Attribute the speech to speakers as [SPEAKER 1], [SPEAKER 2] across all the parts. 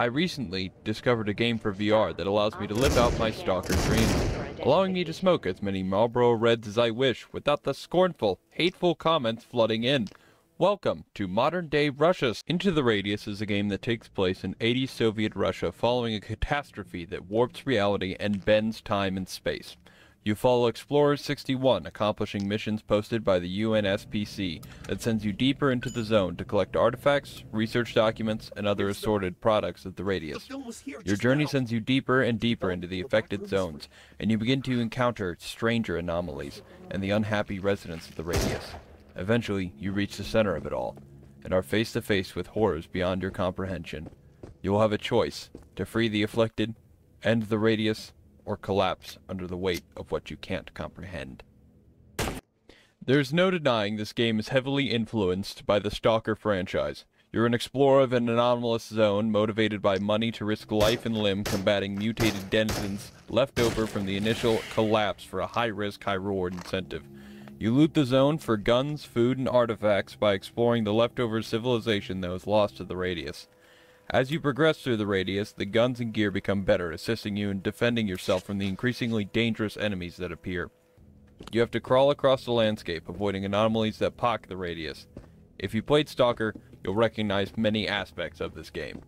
[SPEAKER 1] I recently discovered a game for VR that allows me to live out my stalker dreams, allowing me to smoke as many Marlboro Reds as I wish without the scornful, hateful comments flooding in. Welcome to modern-day Russia. Into the Radius is a game that takes place in 80s Soviet Russia following a catastrophe that warps reality and bends time and space. You follow Explorer 61, accomplishing missions posted by the UNSPC that sends you deeper into the zone to collect artifacts, research documents, and other assorted products of the Radius. Your journey sends you deeper and deeper into the affected zones, and you begin to encounter stranger anomalies and the unhappy residents of the Radius. Eventually, you reach the center of it all, and are face to face with horrors beyond your comprehension. You will have a choice: to free the afflicted, end the Radius, or collapse under the weight of what you can't comprehend. There's no denying this game is heavily influenced by the Stalker franchise. You're an explorer of an anomalous zone motivated by money to risk life and limb combating mutated denizens left over from the initial collapse for a high-risk, high-reward incentive. You loot the zone for guns, food, and artifacts by exploring the leftover civilization that was lost to the Radius. As you progress through the Radius, the guns and gear become better, assisting you in defending yourself from the increasingly dangerous enemies that appear. You have to crawl across the landscape, avoiding anomalies that pock the Radius. If you played Stalker, you'll recognize many aspects of this game.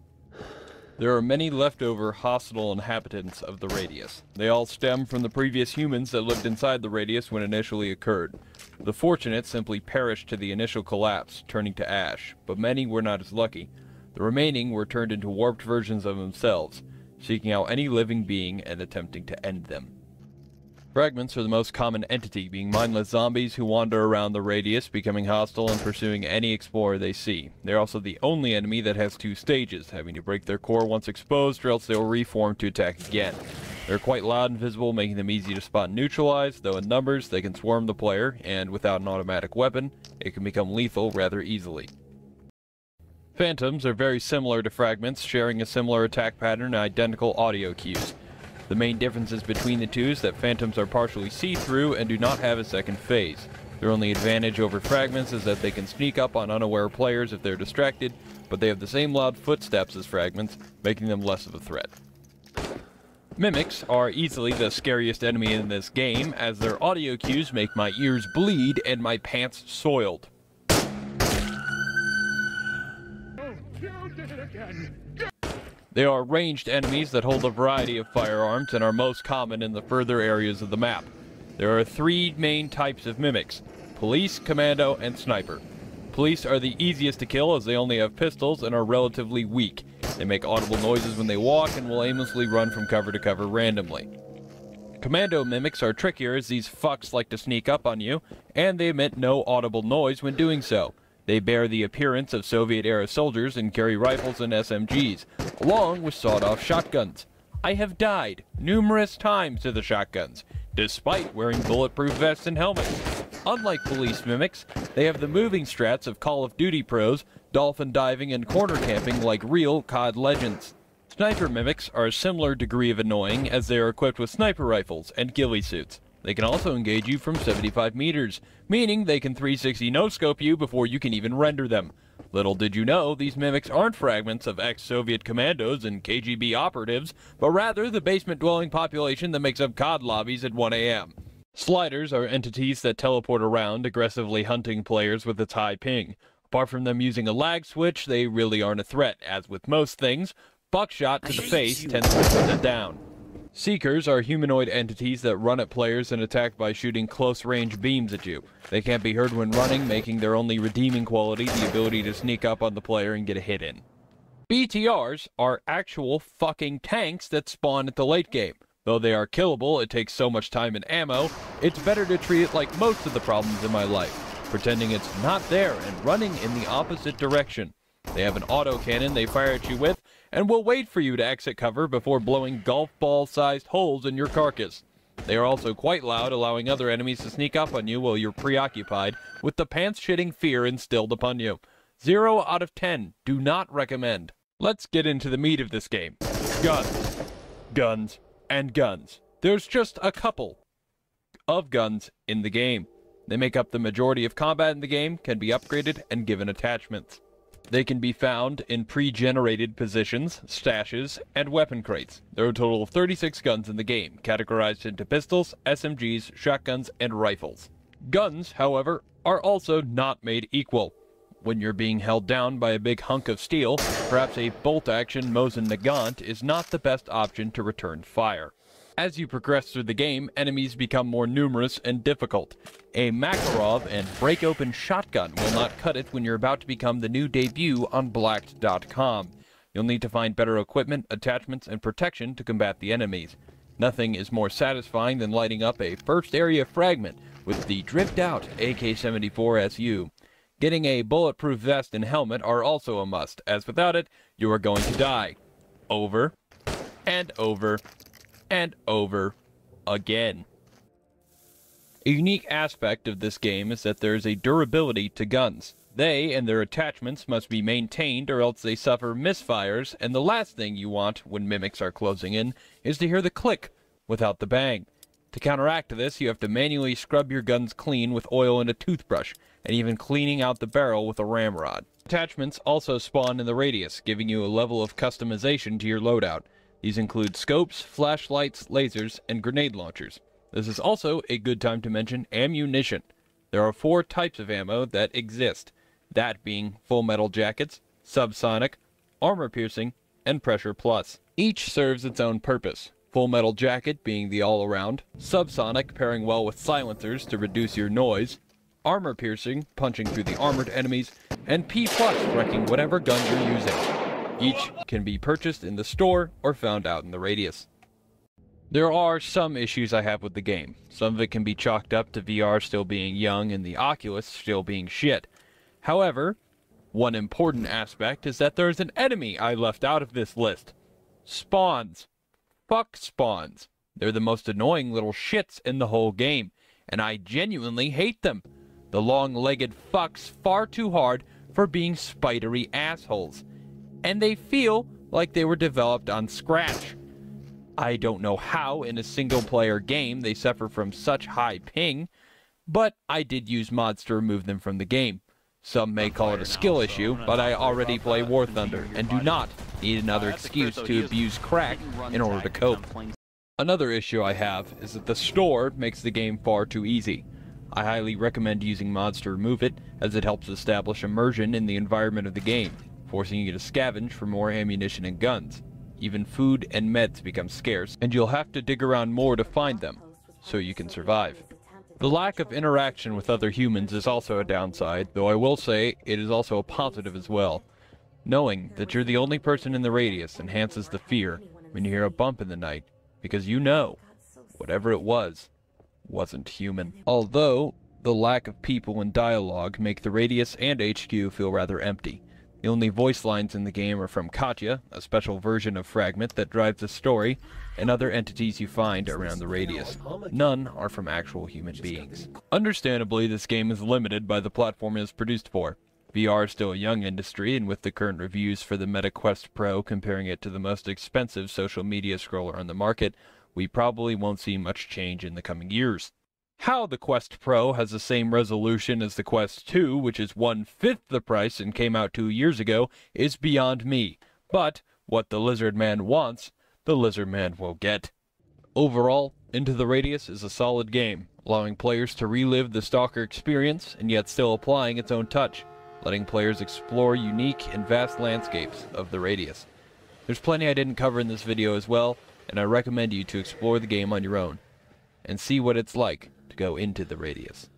[SPEAKER 1] There are many leftover hostile inhabitants of the Radius. They all stem from the previous humans that lived inside the Radius when it initially occurred. The fortunate simply perished to the initial collapse, turning to ash, but many were not as lucky. The remaining were turned into warped versions of themselves, seeking out any living being and attempting to end them. Fragments are the most common entity, being mindless zombies who wander around the Radius, becoming hostile and pursuing any explorer they see. They're also the only enemy that has two stages, having to break their core once exposed or else they'll reform to attack again. They're quite loud and visible, making them easy to spot and neutralize, though in numbers they can swarm the player, and without an automatic weapon, it can become lethal rather easily. Phantoms are very similar to Fragments, sharing a similar attack pattern and identical audio cues. The main differences between the two is that Phantoms are partially see-through and do not have a second phase. Their only advantage over Fragments is that they can sneak up on unaware players if they're distracted, but they have the same loud footsteps as Fragments, making them less of a threat. Mimics are easily the scariest enemy in this game, as their audio cues make my ears bleed and my pants soiled. They are ranged enemies that hold a variety of firearms and are most common in the further areas of the map. There are three main types of mimics: police, commando, and sniper. Police are the easiest to kill as they only have pistols and are relatively weak. They make audible noises when they walk and will aimlessly run from cover to cover randomly. Commando mimics are trickier as these fucks like to sneak up on you, and they emit no audible noise when doing so. They bear the appearance of Soviet-era soldiers and carry rifles and SMGs, along with sawed-off shotguns. I have died numerous times to the shotguns, despite wearing bulletproof vests and helmets. Unlike police mimics, they have the moving strats of Call of Duty pros, dolphin diving and corner camping like real COD legends. Sniper mimics are a similar degree of annoying as they are equipped with sniper rifles and ghillie suits. They can also engage you from 75 meters, meaning they can 360 no-scope you before you can even render them. Little did you know, these mimics aren't fragments of ex-Soviet commandos and KGB operatives, but rather the basement-dwelling population that makes up COD lobbies at 1 a.m. Sliders are entities that teleport around, aggressively hunting players with its high ping. Apart from them using a lag switch, they really aren't a threat, as with most things, buckshot to the face tends to put them down. Seekers are humanoid entities that run at players and attack by shooting close-range beams at you. They can't be heard when running, making their only redeeming quality the ability to sneak up on the player and get a hit in. BTRs are actual fucking tanks that spawn at the late game. Though they are killable, it takes so much time and ammo, it's better to treat it like most of the problems in my life, pretending it's not there and running in the opposite direction. They have an autocannon they fire at you with, and will wait for you to exit cover before blowing golf ball-sized holes in your carcass. They are also quite loud, allowing other enemies to sneak up on you while you're preoccupied with the pants-shitting fear instilled upon you. 0 out of 10. Do not recommend. Let's get into the meat of this game. Guns. Guns. And guns. There's just a couple of guns in the game. They make up the majority of combat in the game, can be upgraded, and given attachments. They can be found in pre-generated positions, stashes, and weapon crates. There are a total of 36 guns in the game, categorized into pistols, SMGs, shotguns, and rifles. Guns, however, are also not made equal. When you're being held down by a big hunk of steel, perhaps a bolt-action Mosin Nagant is not the best option to return fire. As you progress through the game, enemies become more numerous and difficult. A Makarov and break-open shotgun will not cut it when you're about to become the new debut on Blacked.com. You'll need to find better equipment, attachments, and protection to combat the enemies. Nothing is more satisfying than lighting up a first area fragment with the drift-out AK-74SU. Getting a bulletproof vest and helmet are also a must, as without it, you are going to die. Over and over and over again. A unique aspect of this game is that there is a durability to guns. They and their attachments must be maintained or else they suffer misfires, and the last thing you want when mimics are closing in is to hear the click without the bang. To counteract this, you have to manually scrub your guns clean with oil and a toothbrush, and even cleaning out the barrel with a ramrod. Attachments also spawn in the radius, giving you a level of customization to your loadout. These include scopes, flashlights, lasers, and grenade launchers. This is also a good time to mention ammunition. There are 4 types of ammo that exist, that being full metal jackets, subsonic, armor piercing, and pressure plus. Each serves its own purpose. Full metal jacket being the all-around, subsonic pairing well with silencers to reduce your noise, armor piercing punching through the armored enemies, and P+ wrecking whatever gun you're using. Each can be purchased in the store or found out in the radius. There are some issues I have with the game. Some of it can be chalked up to VR still being young and the Oculus still being shit. However, one important aspect is that there's an enemy I left out of this list. Spawns. Fuck spawns. They're the most annoying little shits in the whole game, and I genuinely hate them. The long-legged fucks far too hard for being spidery assholes, and they feel like they were developed on Scratch. I don't know how in a single-player game they suffer from such high ping, but I did use mods to remove them from the game. Some may call it a skill issue, but I already play War Thunder and do not need another excuse to abuse crack in order to cope. Another issue I have is that the store makes the game far too easy. I highly recommend using mods to remove it, as it helps establish immersion in the environment of the game, forcing you to scavenge for more ammunition and guns. Even food and meds become scarce, and you'll have to dig around more to find them, so you can survive. The lack of interaction with other humans is also a downside, though I will say it is also a positive as well. Knowing that you're the only person in the radius enhances the fear when you hear a bump in the night, because you know, whatever it was, wasn't human. Although, the lack of people and dialogue make the radius and HQ feel rather empty. The only voice lines in the game are from Katya, a special version of Fragment that drives the story, and other entities you find around the radius. None are from actual human beings. Understandably, this game is limited by the platform it is produced for. VR is still a young industry, and with the current reviews for the Meta Quest Pro comparing it to the most expensive social media scroller on the market, we probably won't see much change in the coming years. How the Quest Pro has the same resolution as the Quest 2, which is 1/5 the price and came out 2 years ago, is beyond me. But what the Lizard Man wants, the Lizard Man will get. Overall, Into the Radius is a solid game, allowing players to relive the Stalker experience and yet still applying its own touch, letting players explore unique and vast landscapes of the Radius. There's plenty I didn't cover in this video as well, and I recommend you to explore the game on your own and see what it's like to go into the Radius.